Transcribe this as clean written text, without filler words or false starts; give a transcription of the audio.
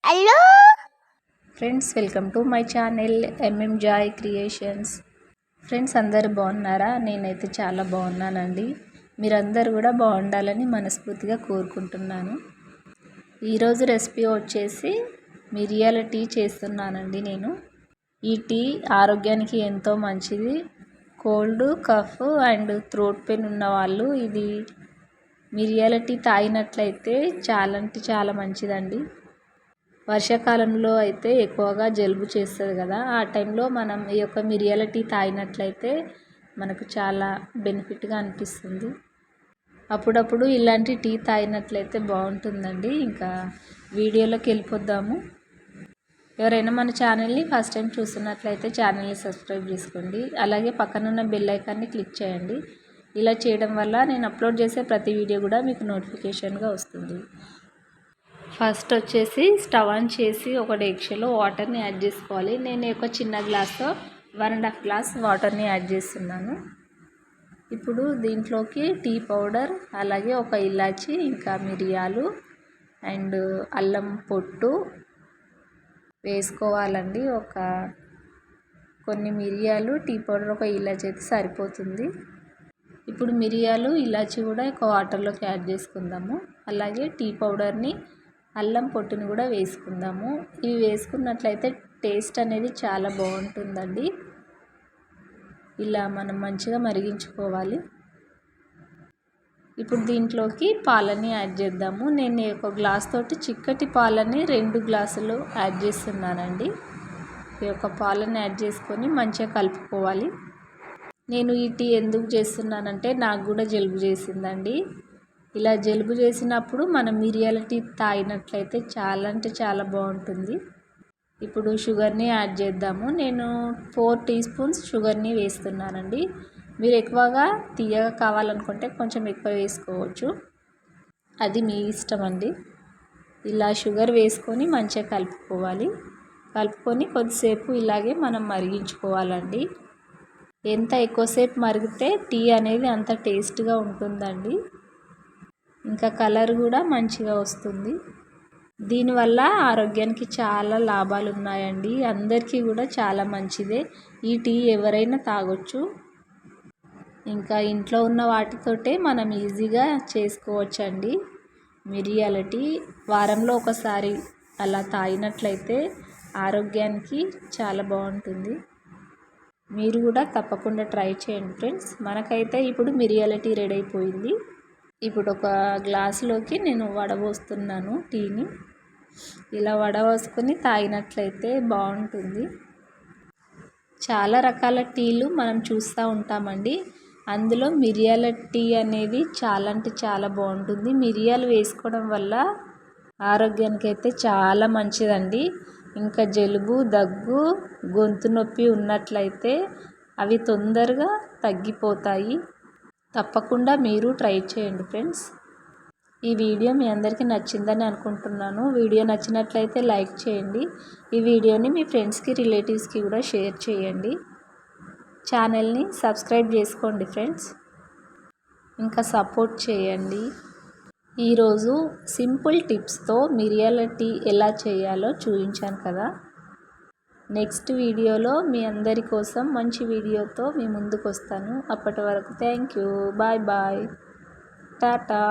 Hello friends, welcome to my channel MM Joy creations. Friends, అందరు బాగున్నారా? నేనైతే చాలా బాగున్నానండి. మీరందరూ కూడా బాగుండాలని మనస్ఫూర్తిగా కోరుకుంటున్నాను. ఈరోజు రెసిపీ వచ్చేసి మిరియాల టీ చేస్తున్నానండి. నేను ఈ టీ ఆరోగ్యానికి ఎంతో మంచిది. Cold, cough and throat pain ఉన్న వాళ్ళు ఇది మిరియాల టీ తాగినట్లయితే చాలా అంటే చాలా మంచిదండి. వర్షాకాలంలో అయితే ఎక్కువగా జలుబు చేస్తుంది కదా, ఆ టైంలో మనం ఈ యొక్క మిరియాల టీ తాగినట్లయితే మనకు చాలా బెనిఫిట్గా అనిపిస్తుంది. అప్పుడప్పుడు ఇలాంటి టీ తాగినట్లయితే బాగుంటుందండి. ఇంకా వీడియోలోకి వెళ్ళిపోద్దాము. ఎవరైనా మన ఛానల్ని ఫస్ట్ టైం చూస్తున్నట్లయితే ఛానల్ని సబ్స్క్రైబ్ చేసుకోండి. అలాగే పక్కనున్న బెల్ ఐకాన్ని క్లిక్ చేయండి. ఇలా చేయడం వల్ల నేను అప్లోడ్ చేసే ప్రతి వీడియో కూడా మీకు నోటిఫికేషన్గా వస్తుంది. ఫస్ట్ వచ్చేసి స్టవ్ ఆన్ చేసి ఒక డేక్షలో వాటర్ని యాడ్ చేసుకోవాలి. నేను ఒక చిన్న గ్లాస్తో 1.5 గ్లాస్ వాటర్ని యాడ్ చేస్తున్నాను. ఇప్పుడు దీంట్లోకి టీ పౌడర్, అలాగే ఒక ఇలాచి, ఇంకా మిరియాలు అండ్ అల్లం పొట్టు వేసుకోవాలండి. కొన్ని మిరియాలు, టీ పౌడర్, ఒక ఇలాచి అయితే సరిపోతుంది. ఇప్పుడు మిరియాలు, ఇలాచి కూడా ఒక వాటర్లోకి యాడ్ చేసుకుందాము. అలాగే టీ పౌడర్ని, అల్లం పొట్టుని కూడా వేసుకుందాము. ఇవి వేసుకున్నట్లయితే టేస్ట్ అనేది చాలా బాగుంటుందండి. ఇలా మనం మంచిగా మరిగించుకోవాలి. ఇప్పుడు దీంట్లోకి పాలని యాడ్ చేద్దాము. నేను ఒక గ్లాస్ తోటి చిక్కటి పాలని 2 గ్లాసులు యాడ్ చేస్తున్నానండి. ఈ యొక్క పాలని యాడ్ చేసుకొని మంచిగా కలుపుకోవాలి. నేను ఈ టీ ఎందుకు చేస్తున్నానంటే నాకు కూడా జలుబు చేసిందండి. ఇలా జలుబు చేసినప్పుడు మనం మిరియాల టీ తాగినట్లయితే చాలా అంటే చాలా బాగుంటుంది. ఇప్పుడు షుగర్ని యాడ్ చేద్దాము. నేను 4 టీ స్పూన్స్ షుగర్ని వేస్తున్నానండి. మీరు ఎక్కువగా తీయగా కావాలనుకుంటే కొంచెం ఎక్కువ వేసుకోవచ్చు, అది మీ ఇష్టం అండి. ఇలా షుగర్ వేసుకొని మంచిగా కలుపుకొని కొద్దిసేపు ఇలాగే మనం మరిగించుకోవాలండి. ఎంత ఎక్కువసేపు మరిగితే టీ అనేది అంత టేస్ట్గా ఉంటుందండి. ఇంకా కలర్ కూడా మంచిగా వస్తుంది. దీనివల్ల ఆరోగ్యానికి చాలా లాభాలు ఉన్నాయండి. అందరికీ కూడా చాలా మంచిదే. ఈ టీ ఎవరైనా తాగొచ్చు. ఇంకా ఇంట్లో ఉన్న వాటితోటే మనం ఈజీగా చేసుకోవచ్చండి. మిరియాల టీ వారంలో ఒకసారి అలా తాగినట్లయితే ఆరోగ్యానికి చాలా బాగుంటుంది. మీరు కూడా తప్పకుండా ట్రై చేయండి ఫ్రెండ్స్. మనకైతే ఇప్పుడు మిరియాల టీ రెడీ అయిపోయింది. ఇప్పుడు ఒక గ్లాసులోకి నేను వడబోస్తున్నాను టీని. ఇలా వడబోసుకొని తాగినట్లయితే బాగుంటుంది. చాలా రకాల టీలు మనం చూస్తూ ఉంటామండి. అందులో మిరియాల టీ అనేది చాలా అంటే చాలా బాగుంటుంది. మిరియాలు వేసుకోవడం వల్ల ఆరోగ్యానికి అయితే చాలా మంచిదండి. ఇంకా జలుబు, దగ్గు, గొంతు నొప్పి ఉన్నట్లయితే అవి తొందరగా తగ్గిపోతాయి. తప్పకుండా మీరు ట్రై చేయండి ఫ్రెండ్స్. ఈ వీడియో మీ అందరికీ నచ్చిందని అనుకుంటున్నాను. వీడియో నచ్చినట్లయితే లైక్ చేయండి. ఈ వీడియోని మీ ఫ్రెండ్స్కి, రిలేటివ్స్కి కూడా షేర్ చేయండి. ఛానల్ని సబ్స్క్రైబ్ చేసుకోండి ఫ్రెండ్స్. ఇంకా సపోర్ట్ చేయండి. ఈరోజు సింపుల్ టిప్స్తో మిరియాల టీ ఎలా చేయాలో చూపించాను కదా. నెక్స్ట్ వీడియోలో మీ అందరి కోసం మంచి వీడియోతో మీ ముందుకు వస్తాను. అప్పటి వరకు thank you. Bye bye. Tata.